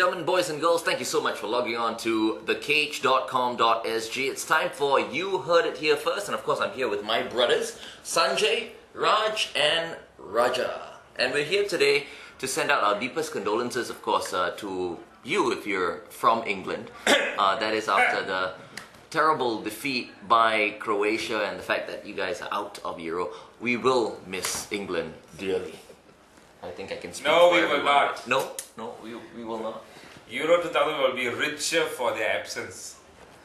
gentlemen, boys and girls, thank you so much for logging on to thecage.com.sg. It's time for You Heard It Here First, and of course I'm here with my brothers, Sanjay, Raj and Raja. And we're here today to send out our deepest condolences, of course, to you if you're from England. That is after the terrible defeat by Croatia and the fact that you guys are out of Euro. We will miss England dearly. I think I can speak No, for we will everyone. not. No, we will not. Euro 2000 will be richer for their absence.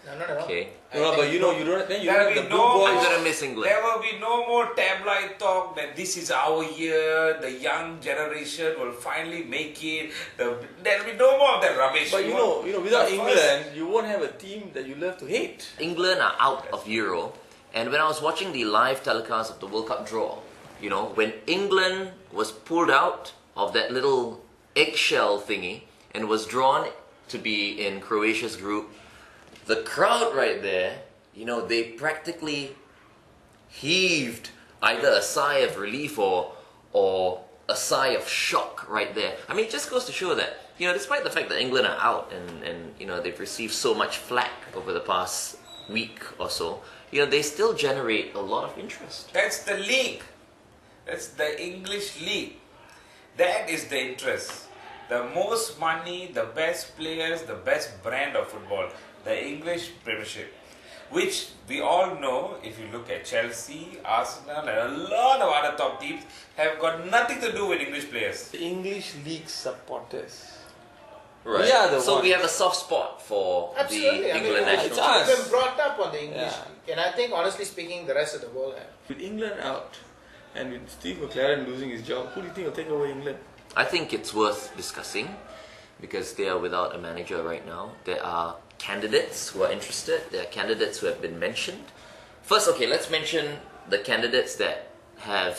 No. Okay. No, but you don't. Then you There have will the be blue no boys. I'm gonna miss England. There will be no more tabloid talk that this is our year, the young generation will finally make it. There will be no more of that rubbish. But you know, without But England, you won't have a team that you love to hate. England are out of Euro, and when I was watching the live telecast of the World Cup draw, you know, when England was pulled out of that little eggshell thingy and was drawn to be in Croatia's group, the crowd right there, you know, they practically heaved either a sigh of relief or a sigh of shock right there. I mean, it just goes to show that, you know, despite the fact that England are out and you know, they've received so much flack over the past week or so, you know, they still generate a lot of interest. That's the league. That's the English league. That is the interest. The most money, the best players, the best brand of football. The English Premiership. Which we all know, if you look at Chelsea, Arsenal and a lot of other top teams, have got nothing to do with English players. The English league supporters. Right. We are the so we ones. have a soft spot for Absolutely. the I mean, England national it's team. us. We've been brought up on the English Yeah. league, and I think, honestly speaking, the rest of the world have. With England out and with Steve McLaren losing his job, who do you think will take over England? I think it's worth discussing because they are without a manager right now. There are candidates who are interested. There are candidates who have been mentioned. First, okay, let's mention the candidates that have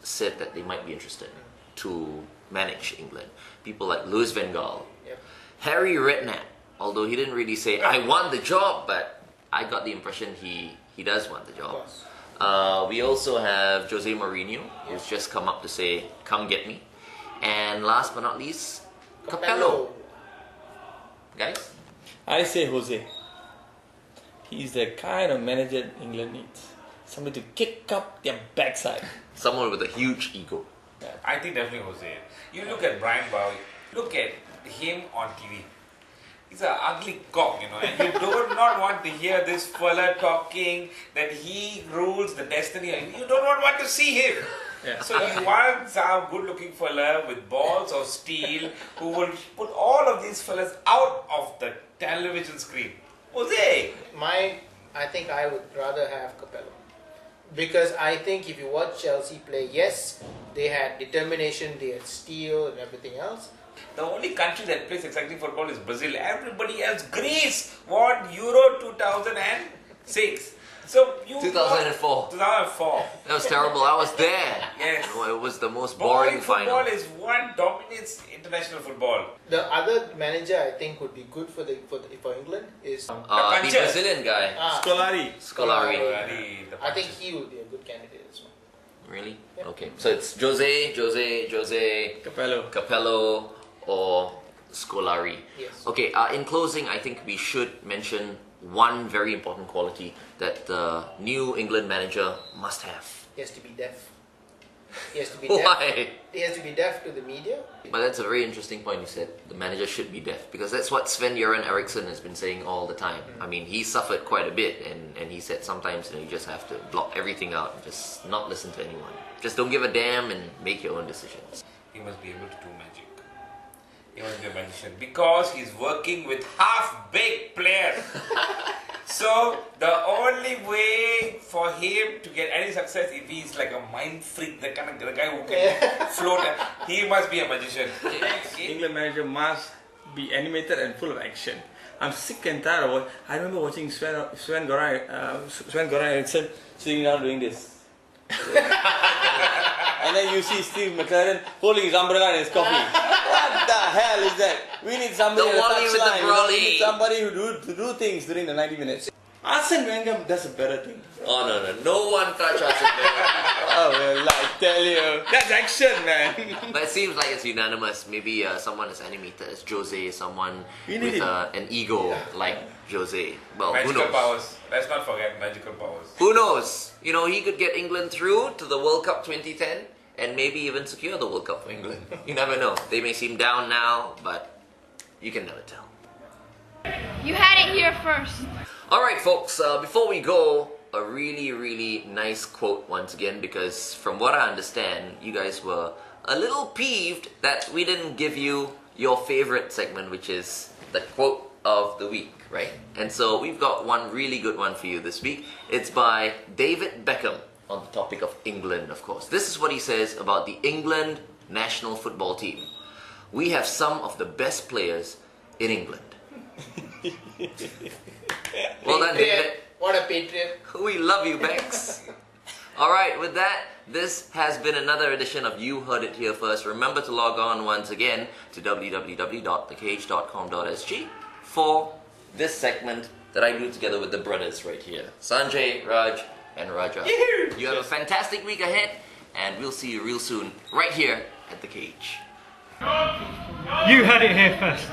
said that they might be interested to manage England. People like Louis van Gaal, Yep. Harry Redknapp, although he didn't really say, I want the job, but I got the impression he does want the Of job. course. We also have Jose Mourinho, who's just come up to say, come get me. And last but not least, Capello. Guys? I say Jose. He's the kind of manager England needs. Somebody to kick up their backside. Someone with a huge ego. I think definitely Jose. You look at Brian Bowie, look at him on TV. He's an ugly cock, you know, and you do not want to hear this fella talking that he rules the destiny. You don't want to see him. Yeah. So you want some good-looking fella with balls of steel who will put all of these fellas out of the television screen. Jose! I think I would rather have Capello. Because I think if you watch Chelsea play, yes, they had determination, they had steel and everything else. The only country that plays exciting football is Brazil. Everybody else, Greece, won Euro 2006. So you 2004. 2004. That was terrible. I was there. Yes. It was the most boring final. Football is one dominates international football. The other manager I think would be good for England is The Kancha. Brazilian guy, Scolari. Scolari. I think he would be a good candidate as well. Really? Yeah. Okay. So it's Jose, Capello. Capello, or Scolari. Yes. Okay, in closing, I think we should mention one very important quality that the new England manager must have. He has to be deaf. He has to be deaf. Why? He has to be deaf to the media. But that's a very interesting point you said. The manager should be deaf because that's what Sven-Göran Eriksson has been saying all the time. I mean, he suffered quite a bit and he said sometimes, you know, you just have to block everything out and just not listen to anyone. Just don't give a damn and make your own decisions. He must be able to do magic. He must be a magician because he's working with half-baked players. So the only way for him to get any success, if he's like a mind freak, the kind of the guy who can float, he must be a magician. England manager must be animated and full of action. I'm sick and tired of it. I remember watching Sven-Göran Eriksson sitting down doing this. And then you see Steve McLaren holding his umbrella and his coffee. What the hell is that? We need somebody The at the Wally with the touchline. We brolly. need somebody who to do things during the 90 minutes. Arsene Wenger does a better thing. Oh no one touch Arsene Wenger. Oh well, I tell you, that's action, man. But it seems like it's unanimous. Maybe someone as animated as Jose, someone We need with it. an ego like Jose. Well, who Magical knows? powers. Let's not forget magical powers. Who knows? You know, he could get England through to the World Cup 2010 and maybe even secure the World Cup for England. You never know. They may seem down now, but you can never tell. You had it here first. Alright folks, before we go, a really nice quote once again, because from what I understand, you guys were a little peeved that we didn't give you your favorite segment, which is the quote of the week, right? And so we've got one really good one for you this week. It's by David Beckham on the topic of England, of course. This is what he says about the England national football team. We have some of the best players in England. Well done, David. What a patriot. We love you, Bex. Alright, with that, this has been another edition of You Heard It Here First. Remember to log on once again to www.thecage.com.sg for this segment that I do together with the brothers right here. Sanjay, Raj, and Raja. You have a fantastic week ahead, and we'll see you real soon right here at The Cage. You heard it here first.